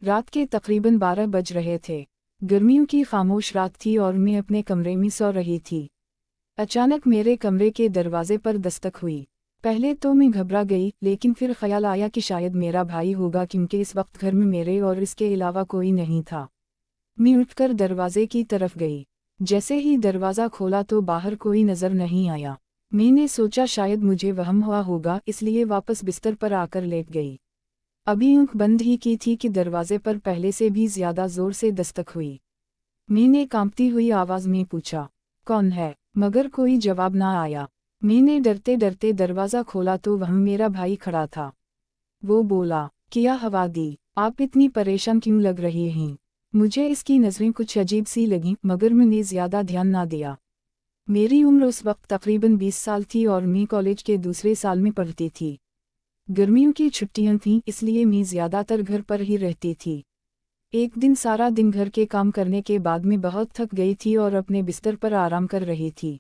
रात के तकरीबन 12 बज रहे थे। गर्मियों की खामोश रात थी और मैं अपने कमरे में सो रही थी। अचानक मेरे कमरे के दरवाजे पर दस्तक हुई। पहले तो मैं घबरा गई, लेकिन फिर ख्याल आया कि शायद मेरा भाई होगा, क्योंकि इस वक्त घर में मेरे और इसके अलावा कोई नहीं था। मैं उठकर दरवाजे की तरफ गई। जैसे ही दरवाज़ा खोला तो बाहर कोई नज़र नहीं आया। मैंने सोचा शायद मुझे वहम हुआ होगा, इसलिए वापस बिस्तर पर आकर लेट गई। अभी आँख बंद ही की थी कि दरवाजे पर पहले से भी ज्यादा जोर से दस्तक हुई। मैंने कांपती हुई आवाज़ में पूछा, कौन है? मगर कोई जवाब ना आया। मैंने डरते डरते दरवाज़ा खोला तो वहाँ मेरा भाई खड़ा था। वो बोला, क्या हवा दी? आप इतनी परेशान क्यों लग रही हैं? मुझे इसकी नज़रें कुछ अजीब सी लगीं, मगर मैंने ज़्यादा ध्यान ना दिया। मेरी उम्र उस वक्त तकरीबन 20 साल थी और मैं कॉलेज के दूसरे साल में पढ़ती थी। गर्मियों की छुट्टियां थीं, इसलिए मैं ज़्यादातर घर पर ही रहती थी। एक दिन सारा दिन घर के काम करने के बाद मैं बहुत थक गई थी और अपने बिस्तर पर आराम कर रही थी।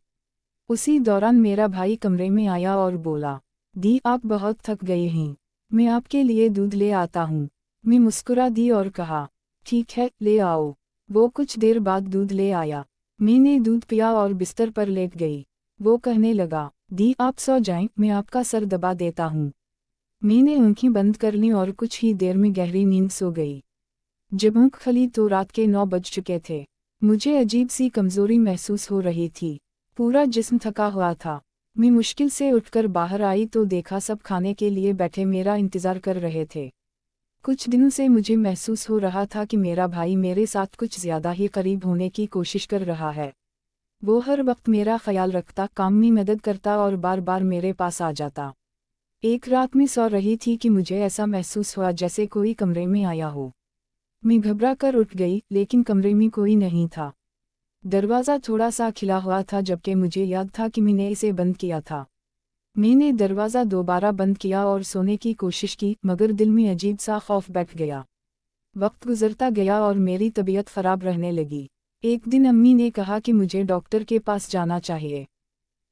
उसी दौरान मेरा भाई कमरे में आया और बोला, दी आप बहुत थक गए हैं, मैं आपके लिए दूध ले आता हूँ। मैं मुस्कुरा दी और कहा, ठीक है, ले आओ। वो कुछ देर बाद दूध ले आया। मैंने दूध पिया और बिस्तर पर लेट गई। वो कहने लगा, दी आप सो जाएं, मैं आपका सर दबा देता हूँ। मैंने आँखें बंद कर लीं और कुछ ही देर में गहरी नींद सो गई। जब आँख खुली तो रात के 9 बज चुके थे। मुझे अजीब सी कमजोरी महसूस हो रही थी। पूरा जिस्म थका हुआ था। मैं मुश्किल से उठकर बाहर आई तो देखा सब खाने के लिए बैठे मेरा इंतज़ार कर रहे थे। कुछ दिनों से मुझे महसूस हो रहा था कि मेरा भाई मेरे साथ कुछ ज़्यादा ही करीब होने की कोशिश कर रहा है। वो हर वक्त मेरा ख्याल रखता, काम में मदद करता और बार बार मेरे पास आ जाता। एक रात में सो रही थी कि मुझे ऐसा महसूस हुआ जैसे कोई कमरे में आया हो। मैं घबरा कर उठ गई, लेकिन कमरे में कोई नहीं था। दरवाज़ा थोड़ा सा खिला हुआ था, जबकि मुझे याद था कि मैंने इसे बंद किया था। मैंने दरवाज़ा दोबारा बंद किया और सोने की कोशिश की, मगर दिल में अजीब सा खौफ बैठ गया। वक्त गुजरता गया और मेरी तबीयत ख़राब रहने लगी। एक दिन अम्मी ने कहा कि मुझे डॉक्टर के पास जाना चाहिए।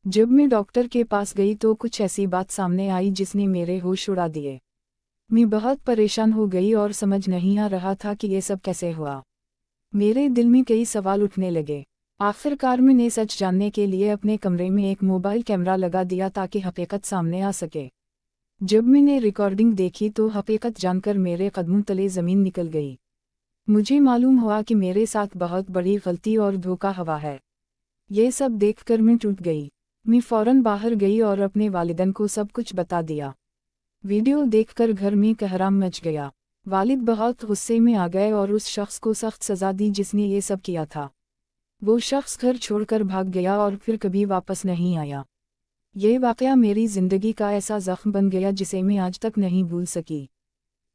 जब मैं डॉक्टर के पास गई तो कुछ ऐसी बात सामने आई जिसने मेरे होश उड़ा दिए। मैं बहुत परेशान हो गई और समझ नहीं आ रहा था कि ये सब कैसे हुआ। मेरे दिल में कई सवाल उठने लगे। आखिरकार मैंने सच जानने के लिए अपने कमरे में एक मोबाइल कैमरा लगा दिया ताकि हकीकत सामने आ सके। जब मैंने रिकॉर्डिंग देखी तो हकीकत जानकर मेरे कदमों तले ज़मीन निकल गई। मुझे मालूम हुआ कि मेरे साथ बहुत बड़ी गलती और धोखा हुआ है। ये सब देखकर मैं टूट गई। मैं फ़ौरन बाहर गई और अपने वालिदैन को सब कुछ बता दिया। वीडियो देखकर घर में कहराम मच गया। वालिद बहुत गुस्से में आ गए और उस शख्स को सख्त सज़ा दी जिसने ये सब किया था। वो शख्स घर छोड़कर भाग गया और फिर कभी वापस नहीं आया। ये वाक़या मेरी ज़िंदगी का ऐसा ज़ख्म बन गया जिसे मैं आज तक नहीं भूल सकी।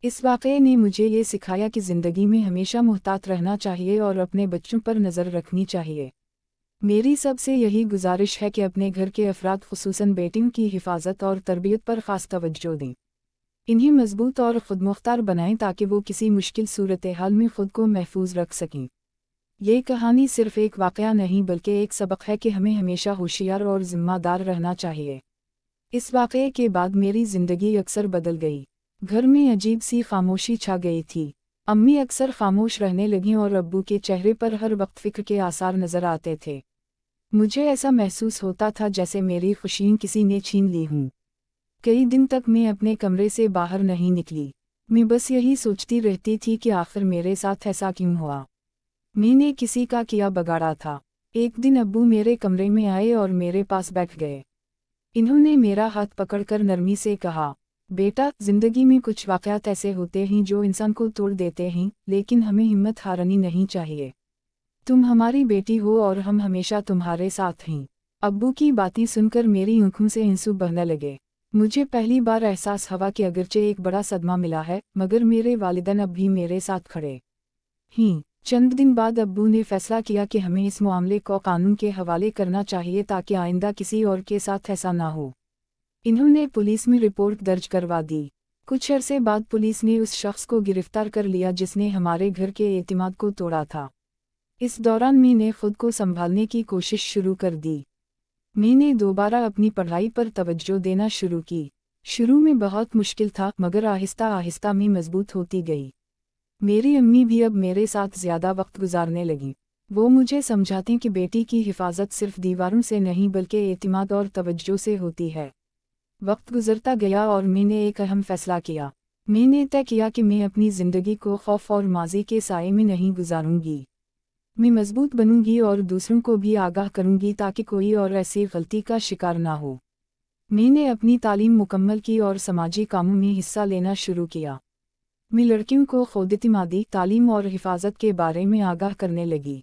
इस वाक़ये ने मुझे ये सिखाया कि ज़िंदगी में हमेशा मुहतात रहना चाहिए और अपने बच्चों पर नज़र रखनी चाहिए। मेरी सबसे यही गुजारिश है कि अपने घर के अफराद, खुसूसन बेटियों की हिफाजत और तरबियत पर ख़ास तवज्जो दें। इन्हें मजबूत और खुदमुख्तार बनाएं ताकि वो किसी मुश्किल सूरत हाल में खुद को महफूज रख सकें। ये कहानी सिर्फ एक वाक़या नहीं बल्कि एक सबक है कि हमें हमेशा होशियार और ज़िम्मेदार रहना चाहिए। इस वाक़ये के बाद मेरी ज़िंदगी अक्सर बदल गई। घर में अजीब सी खामोशी छा गई थी। अम्मी अक्सर खामोश रहने लगीं और अब्बू के चेहरे पर हर वक्त फ़िक्र के आसार नज़र आते थे। मुझे ऐसा महसूस होता था जैसे मेरी खुशियाँ किसी ने छीन ली हूँ। कई दिन तक मैं अपने कमरे से बाहर नहीं निकली। मैं बस यही सोचती रहती थी कि आखिर मेरे साथ ऐसा क्यों हुआ। मैंने किसी का किया बगाड़ा था। एक दिन अब्बू मेरे कमरे में आए और मेरे पास बैठ गए। इन्होंने मेरा हाथ पकड़कर नरमी से कहा, बेटा, ज़िंदगी में कुछ वाक़यात ऐसे होते हैं जो इंसान को तोड़ देते हैं, लेकिन हमें हिम्मत हारनी नहीं चाहिए। तुम हमारी बेटी हो और हम हमेशा तुम्हारे साथ हैं। अब्बू की बातें सुनकर मेरी आँखों से आंसू बहने लगे। मुझे पहली बार एहसास हुआ कि अगरचे एक बड़ा सदमा मिला है, मगर मेरे वालिदैन अब भी मेरे साथ खड़े हैं। चंद दिन बाद अब्बू ने फैसला किया कि हमें इस मामले को कानून के हवाले करना चाहिए ताकि आइंदा किसी और के साथ ऐसा ना हो। इन्होंने पुलिस में रिपोर्ट दर्ज करवा दी। कुछ अरसे बाद पुलिस ने उस शख्स को गिरफ्तार कर लिया जिसने हमारे घर के एतमाद को तोड़ा था। इस दौरान मैंने खुद को संभालने की कोशिश शुरू कर दी। मैंने दोबारा अपनी पढ़ाई पर तवज्जो देना शुरू की। शुरू में बहुत मुश्किल था, मगर आहिस्ता आहिस्ता मैं मजबूत होती गई। میری امی بھی اب میرے ساتھ زیادہ وقت گزارنے لگی۔ وہ مجھے سمجھاتی کہ بیٹی کی حفاظت صرف دیواروں سے نہیں بلکہ اعتماد اور توجہ سے ہوتی ہے۔ وقت گزرتا گیا اور میں نے ایک اہم فیصلہ کیا۔ میں نے طے کیا کہ میں اپنی زندگی کو خوف اور ماضی کے سائے میں نہیں گزاروں گی۔ میں مضبوط بنوں گی اور دوسروں کو بھی آگاہ کروں گی تاکہ کوئی اور ایسی غلطی کا شکار نہ ہو۔ میں نے اپنی تعلیم مکمل کی اور سماجی کاموں میں حصہ لینا شروع کیا۔ میں لڑکیوں کو خود اعتمادی، تعلیم اور حفاظت کے بارے میں آگاہ کرنے لگی۔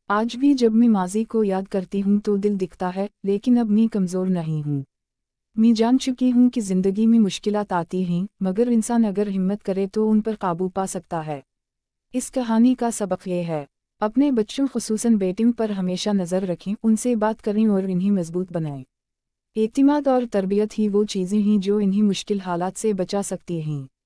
آج بھی جب میں ماضی کو یاد کرتی ہوں تو دل دکھتا ہے، لیکن اب میں کمزور نہیں ہوں۔ میں جان چکی ہوں کہ زندگی میں مشکلات آتی ہیں، مگر انسان اگر ہمت کرے تو ان پر قابو پا سکتا ہے۔ اس کہانی کا سبق یہ ہے: اپنے بچوں خصوصاً بیٹیوں پر ہمیشہ نظر رکھیں، ان سے بات کریں اور انہیں مضبوط بنائیں۔ اعتماد اور تربیت ہی وہ چیزیں ہیں جو انہیں مشکل حالات سے بچا سکتی ہیں۔